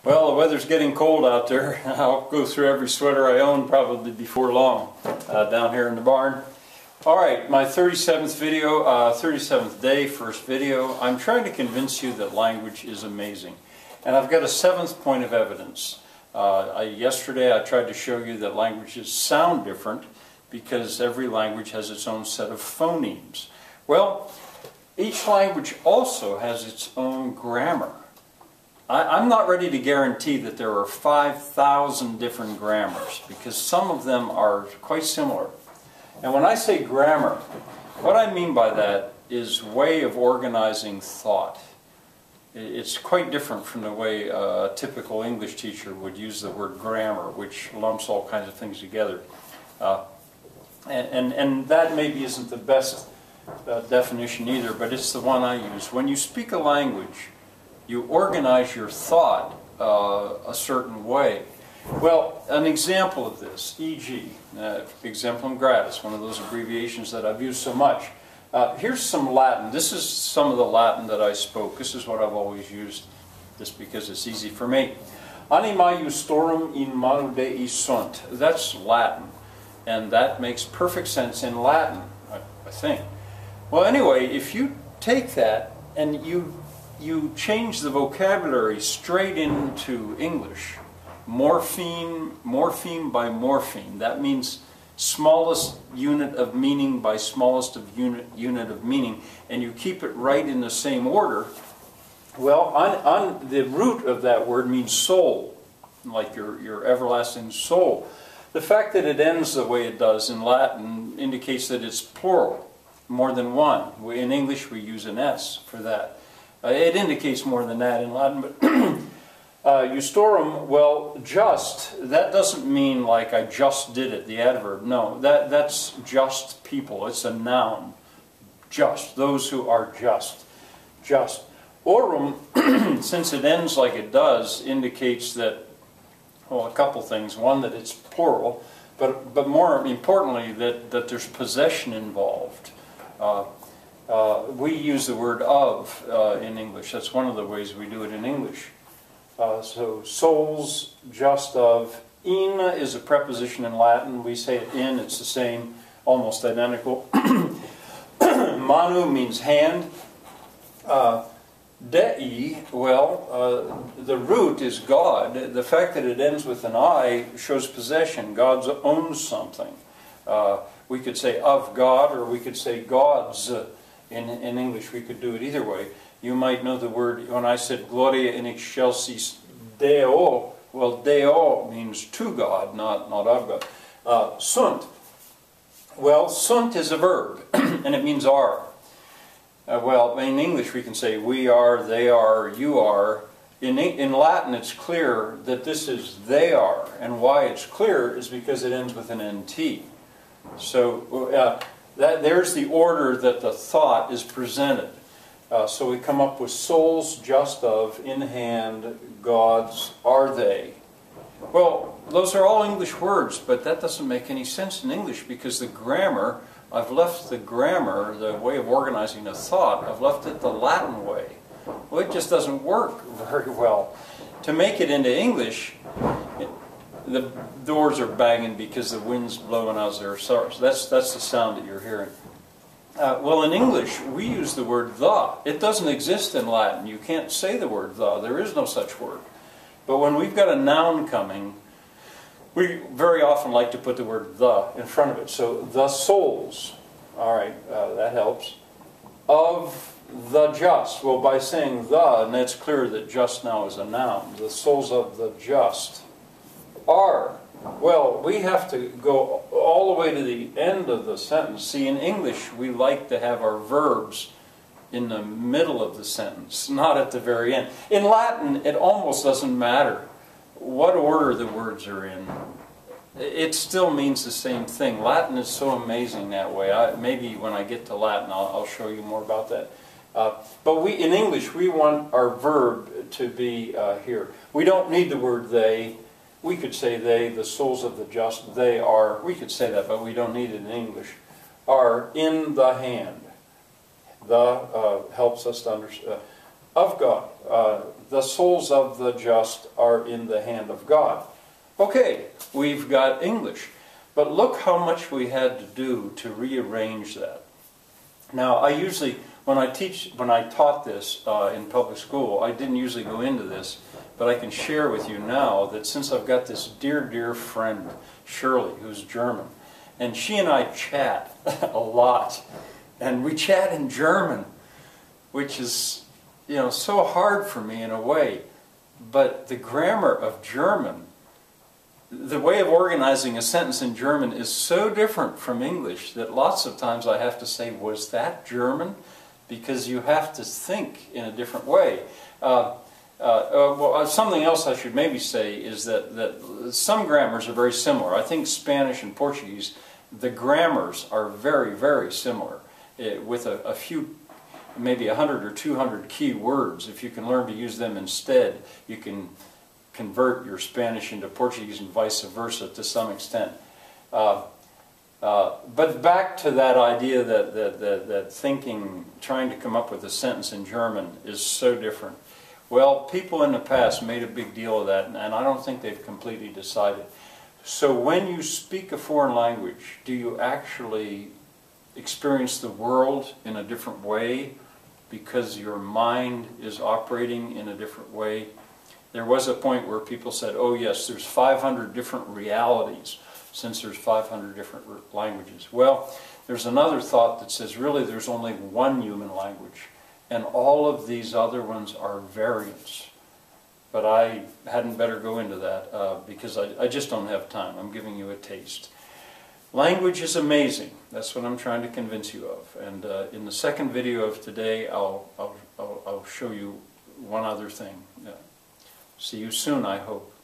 Well, the weather's getting cold out there. I'll go through every sweater I own probably before long down here in the barn. Alright, my 37th video, 37th day, first video. I'm trying to convince you that language is amazing. And I've got a seventh point of evidence. Yesterday I tried to show you that languages sound different because every language has its own set of phonemes. Well, each language also has its own grammar. I'm not ready to guarantee that there are 5,000 different grammars because some of them are quite similar. And when I say grammar, what I mean by that is way of organizing thought. It's quite different from the way a typical English teacher would use the word grammar, which lumps all kinds of things together. And that maybe isn't the best definition either, but it's the one I use. When you speak a language, you organize your thought a certain way. Well, an example of this, e.g., exemplum gratis, one of those abbreviations that I've used so much. Here's some Latin. This is some of the Latin that I spoke. This is what I've always used, just because it's easy for me. Anima justorum in manu Dei sunt. That's Latin, and that makes perfect sense in Latin, I think. Well, anyway, if you take that and you change the vocabulary straight into English, morpheme by morpheme, that means smallest unit of meaning by smallest of unit of meaning, and you keep it right in the same order, well, on the root of that word means soul, like your everlasting soul. The fact that it ends the way it does in Latin indicates that it's plural, more than one. In English we use an S for that. It indicates more than that in Latin, but justorum, well, just, that doesn't mean like I just did it, the adverb. No, that's just people. It's a noun. Just, those who are just. Just. Orum, since it ends like it does, indicates that, well, a couple things. One, that it's plural, but more importantly, that there's possession involved. We use the word of in English. That's one of the ways we do it in English. So souls, just of. In is a preposition in Latin. We say it in, it's the same, almost identical. Manu means hand. Dei, well, the root is God. The fact that it ends with an I shows possession. God owns something. We could say of God, or we could say God's. In English, we could do it either way. You might know the word, when I said Gloria in excelsis Deo, well, Deo means to God, not of God. Sunt. Well, sunt is a verb, and it means are. Well, in English we can say we are, they are, you are. In Latin it's clear that this is they are, and why it's clear is because it ends with an NT. So there's the order that the thought is presented. So we come up with souls, just of, in hand, God's, are they. Well, those are all English words, but that doesn't make any sense in English because the grammar, I've left the grammar, the way of organizing a thought, I've left it the Latin way. Well, it just doesn't work very well. To make it into English, the doors are banging because the wind's blowing out there. So that's the sound that you're hearing. Well, in English, we use the word the. It doesn't exist in Latin. You can't say the word the. There is no such word. But when we've got a noun coming, we very often like to put the word the in front of it. So, the souls. All right, that helps. Of the just. Well, by saying the, and it's clear that just now is a noun. The souls of the just are. Well, we have to go all the way to the end of the sentence. See, in English, we like to have our verbs in the middle of the sentence, not at the very end. In Latin, it almost doesn't matter what order the words are in. It still means the same thing. Latin is so amazing that way. Maybe when I get to Latin, I'll show you more about that. But in English, we want our verb to be here. We don't need the word they. We could say they, the souls of the just, they are, we could say that, but we don't need it in English, are in the hand. The helps us to understand. Of God. the souls of the just are in the hand of God. Okay, we've got English. But look how much we had to do to rearrange that. Now, I usually, when I taught this in public school, I didn't usually go into this, but I can share with you now that since I've got this dear, dear friend, Shirley, who's German, and she and I chat a lot, and we chat in German, which is, you know, so hard for me in a way, but the grammar of German, the way of organizing a sentence in German is so different from English that lots of times I have to say, was that German? Because you have to think in a different way. Well, something else I should maybe say is that some grammars are very similar. I think Spanish and Portuguese, the grammars are very, very similar, with a few, maybe 100 or 200 key words. If you can learn to use them instead, you can convert your Spanish into Portuguese and vice versa to some extent. But back to that idea that thinking, trying to come up with a sentence in German is so different. Well, people in the past made a big deal of that, and I don't think they've completely decided. So when you speak a foreign language, do you actually experience the world in a different way because your mind is operating in a different way? There was a point where people said, oh yes, there's 500 different realities since there's 500 different languages. Well, there's another thought that says really there's only one human language, and all of these other ones are variants. But I hadn't better go into that because I just don't have time. I'm giving you a taste. Language is amazing. That's what I'm trying to convince you of. And in the second video of today, I'll show you one other thing. See you soon, I hope.